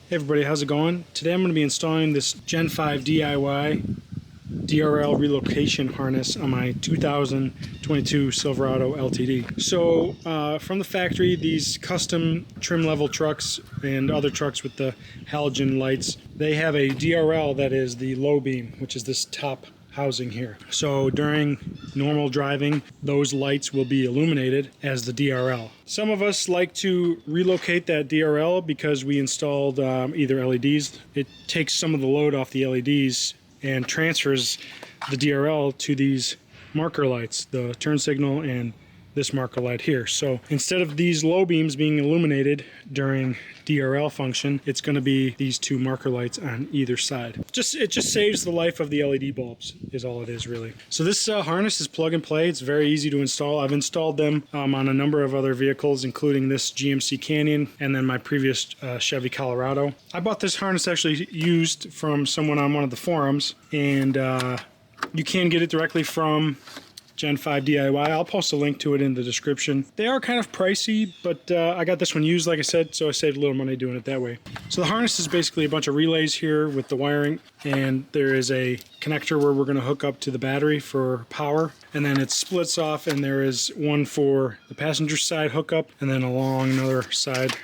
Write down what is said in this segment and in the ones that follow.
Hey everybody, how's it going? Today I'm going to be installing this Gen5 DIY DRL Relocation Harness on my 2022 Silverado LTD. So from the factory, these custom trim level trucks and other trucks with the halogen lights, they have a DRL that is the low beam, which is this top housing here. So during normal driving, those lights will be illuminated as the DRL. Some of us like to relocate that DRL because we installed either LEDs. It takes some of the load off the LEDs and transfers the DRL to these marker lights, the turn signal and this marker light here. So instead of these low beams being illuminated during DRL function, it's going to be these two marker lights on either side. It just saves the life of the LED bulbs is all it is really. So this harness is plug and play. It's very easy to install. I've installed them on a number of other vehicles, including this GMC Canyon and then my previous Chevy Colorado. I bought this harness actually used from someone on one of the forums, and you can get it directly from Gen5DIY. I'll post a link to it in the description. They are kind of pricey, but I got this one used, like I said, so I saved a little money doing it that way. So the harness is basically a bunch of relays here with the wiring, and there is a connector where we're going to hook up to the battery for power, and then it splits off, and there is one for the passenger side hookup, and then along another side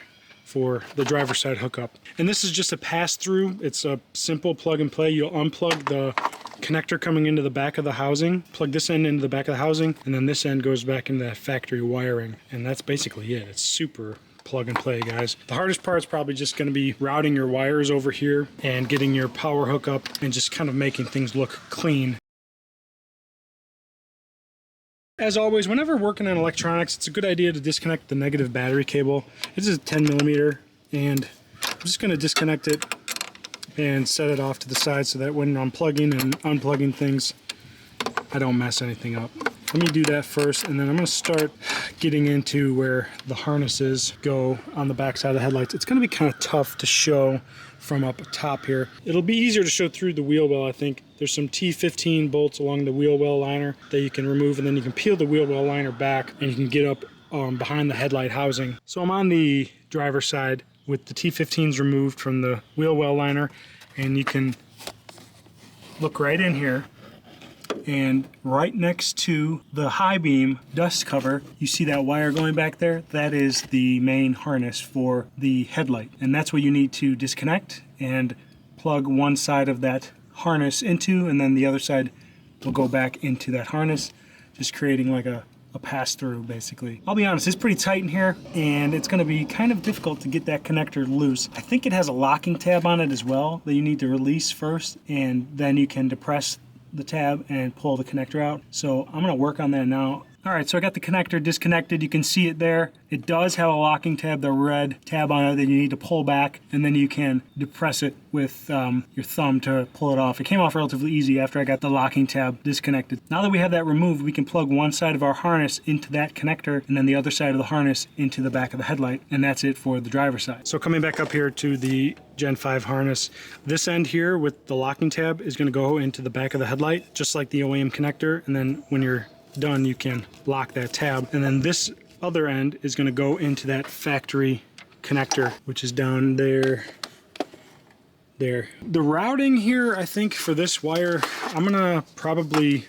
for the driver's side hookup. And this is just a pass-through. It's a simple plug and play. You'll unplug the connector coming into the back of the housing, plug this end into the back of the housing, and then this end goes back into that factory wiring. And that's basically it. It's super plug and play, guys. The hardest part is probably just going to be routing your wires over here and getting your power hookup and just kind of making things look clean. As always, whenever working on electronics, it's a good idea to disconnect the negative battery cable. This is a 10mm, and I'm just going to disconnect it and set it off to the side so that when I'm plugging and unplugging things, I don't mess anything up. Let me do that first, and then I'm going to start getting into where the harnesses go on the back side of the headlights. It's going to be kind of tough to show from up top here. It'll be easier to show through the wheel well, I think. There's some T15 bolts along the wheel well liner that you can remove, and then you can peel the wheel well liner back and you can get up behind the headlight housing. So I'm on the driver's side with the T15s removed from the wheel well liner, and you can look right in here, and right next to the high beam dust cover, you see that wire going back there? That is the main harness for the headlight, and that's what you need to disconnect and plug one side of that harness into, and then the other side will go back into that harness, just creating like a pass-through basically. I'll be honest, it's pretty tight in here, and it's going to be kind of difficult to get that connector loose. I think it has a locking tab on it as well that you need to release first, and then you can depress the tab and pull the connector out. So I'm going to work on that now. Alright, so I got the connector disconnected. You can see it there. It does have a locking tab, the red tab on it that you need to pull back, and then you can depress it with your thumb to pull it off. It came off relatively easy after I got the locking tab disconnected. Now that we have that removed, we can plug one side of our harness into that connector and then the other side of the harness into the back of the headlight, and that's it for the driver's side. So coming back up here to the Gen 5 harness, this end here with the locking tab is going to go into the back of the headlight, just like the OEM connector, and then when you're done, you can lock that tab, and then this other end is going to go into that factory connector, which is down there. The routing here, I think for this wire, I'm gonna probably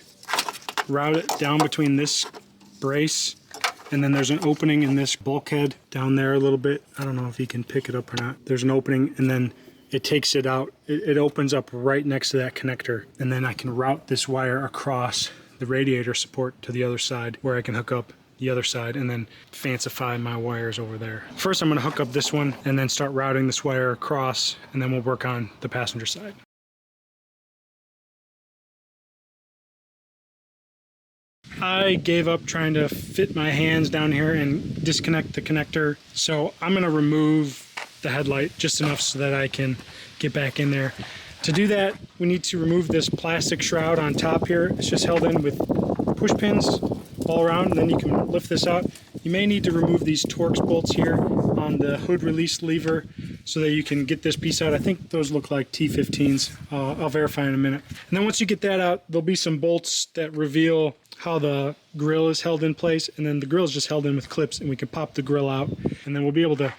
route it down between this brace, and then there's an opening in this bulkhead down there a little bit. I don't know if you can pick it up or not. There's an opening, and then it takes it out. It opens up right next to that connector, and then I can route this wire across the radiator support to the other side where I can hook up the other side and then fancify my wires over there. First I'm going to hook up this one and then start routing this wire across, and then we'll work on the passenger side. I gave up trying to fit my hands down here and disconnect the connector, so I'm going to remove the headlight just enough so that I can get back in there. To do that, we need to remove this plastic shroud on top here. It's just held in with push pins all around, and then you can lift this out. You may need to remove these Torx bolts here on the hood release lever so that you can get this piece out. I think those look like T15s. I'll verify in a minute. And then once you get that out, there'll be some bolts that reveal how the grill is held in place, and then the grill is just held in with clips, and we can pop the grill out, and then we'll be able to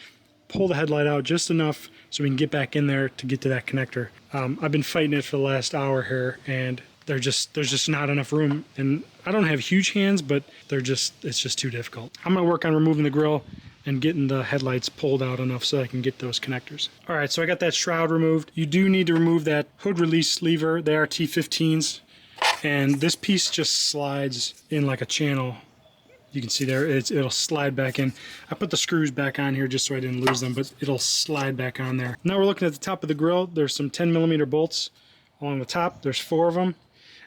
pull the headlight out just enough so we can get back in there to get to that connector. I've been fighting it for the last hour here, and there's just not enough room. And I don't have huge hands, but it's just too difficult. I'm gonna work on removing the grill and getting the headlights pulled out enough so I can get those connectors. All right, so I got that shroud removed. You do need to remove that hood release lever. They are T15s, and this piece just slides in like a channel. You can see there, it'll slide back in. I put the screws back on here just so I didn't lose them, but it'll slide back on there. Now we're looking at the top of the grill. There's some 10mm bolts along the top. There's 4 of them.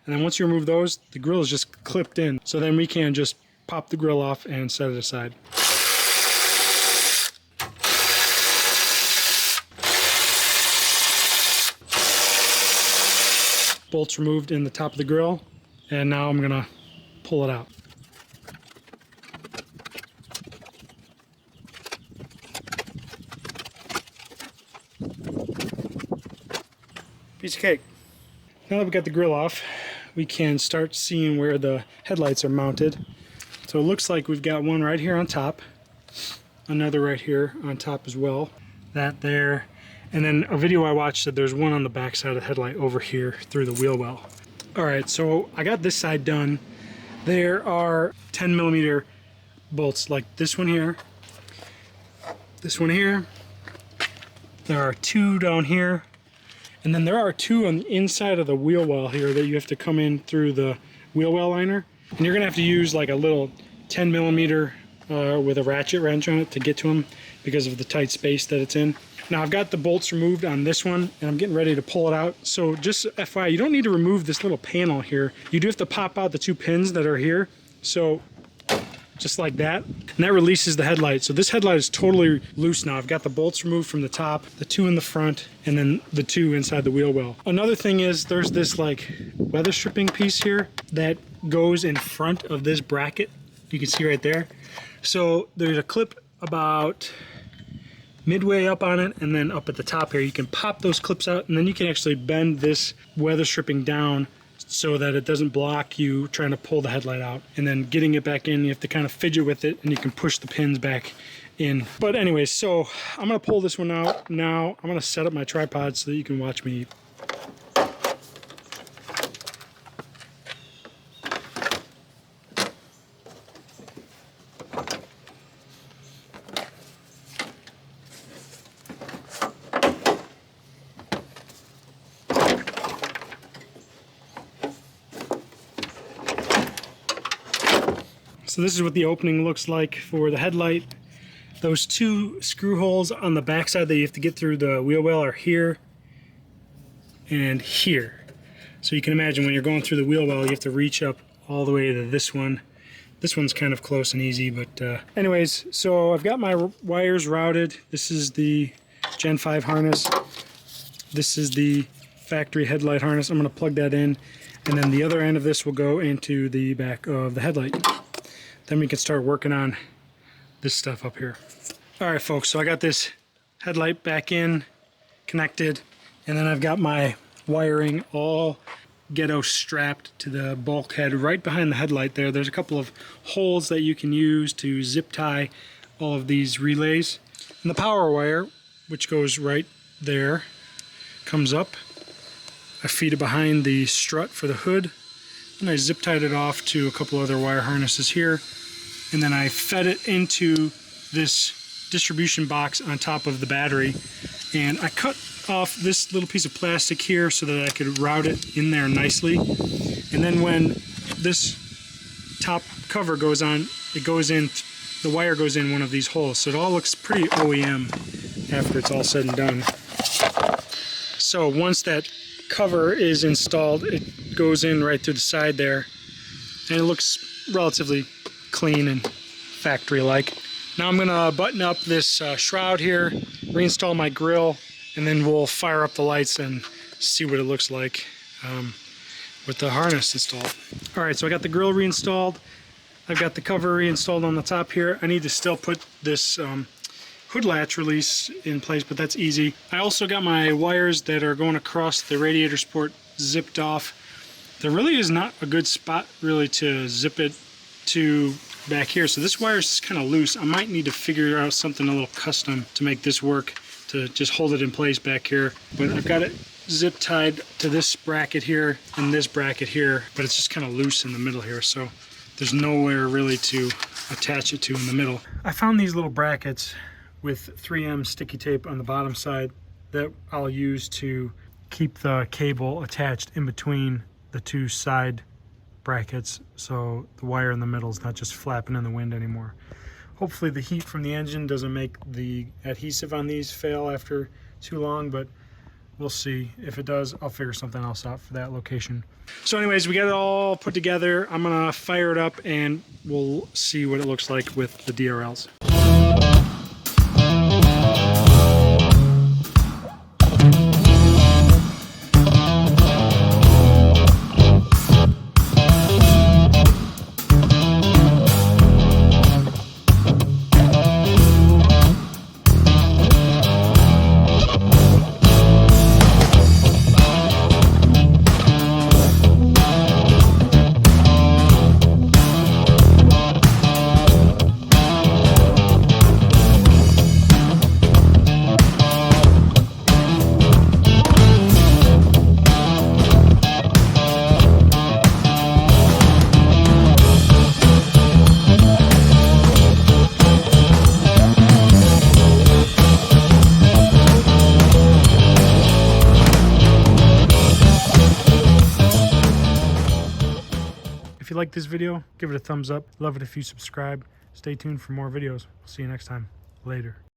And then once you remove those, the grill is just clipped in. So then we can just pop the grill off and set it aside. Bolts removed in the top of the grill, and now I'm gonna pull it out. Piece of cake. Now that we got the grill off, we can start seeing where the headlights are mounted. So it looks like we've got one right here on top, another right here on top as well, that there. And then a video I watched said there's one on the back side of the headlight over here through the wheel well. All right, so I got this side done. There are 10mm bolts like this one here, this one here. There are 2 down here, and then there are 2 on the inside of the wheel well here that you have to come in through the wheel well liner. And you're gonna have to use like a little 10mm with a ratchet wrench on it to get to them because of the tight space that it's in. Now I've got the bolts removed on this one, and I'm getting ready to pull it out. So just FYI, you don't need to remove this little panel here. You do have to pop out the 2 pins that are here. So just like that, and that releases the headlight. So this headlight is totally loose now. I've got the bolts removed from the top, the 2 in the front, and then the 2 inside the wheel well. Another thing is there's this like weather stripping piece here that goes in front of this bracket. You can see right there. So there's a clip about midway up on it, and then up at the top here you can pop those clips out, and then you can actually bend this weather stripping down so that it doesn't block you trying to pull the headlight out. And then getting it back in, you have to kind of fidget with it, and you can push the pins back in. But anyways, so I'm gonna pull this one out now. I'm gonna set up my tripod so that you can watch me. So this is what the opening looks like for the headlight. Those 2 screw holes on the back side that you have to get through the wheel well are here and here. So you can imagine when you're going through the wheel well, you have to reach up all the way to this one. This one's kind of close and easy, but anyways, so I've got my wires routed. This is the Gen5 harness. This is the factory headlight harness. I'm gonna plug that in, and then the other end of this will go into the back of the headlight. Then we can start working on this stuff up here. All right, folks, so I got this headlight back in, connected, and then I've got my wiring all ghetto strapped to the bulkhead right behind the headlight there. There's a couple of holes that you can use to zip tie all of these relays. And the power wire, which goes right there, comes up. I feed it behind the strut for the hood, and I zip tied it off to a couple other wire harnesses here, and then I fed it into this distribution box on top of the battery, and I cut off this little piece of plastic here so that I could route it in there nicely. And then when this top cover goes on, it goes in, the wire goes in one of these holes, so it all looks pretty OEM after it's all said and done. So once that cover is installed, it goes in right through the side there, and it looks relatively clean and factory-like. Now I'm gonna button up this shroud here, reinstall my grill, and then we'll fire up the lights and see what it looks like with the harness installed. All right, so I got the grill reinstalled. I've got the cover reinstalled on the top here. I need to still put this hood latch release in place, but that's easy. I also got my wires that are going across the radiator support zipped off. There really is not a good spot really to zip it to back here. So this wire is kind of loose. I might need to figure out something a little custom to make this work, to just hold it in place back here. But I've got it zip tied to this bracket here and this bracket here, but it's just kind of loose in the middle here. So there's nowhere really to attach it to in the middle. I found these little brackets with 3M sticky tape on the bottom side that I'll use to keep the cable attached in between the two side brackets, so the wire in the middle is not just flapping in the wind anymore. Hopefully the heat from the engine doesn't make the adhesive on these fail after too long, but we'll see. If it does, I'll figure something else out for that location. So anyways, we got it all put together. I'm gonna fire it up and we'll see what it looks like with the DRLs. If you like this video, give it a thumbs up. Love it if you subscribe. Stay tuned for more videos. See you next time. Later.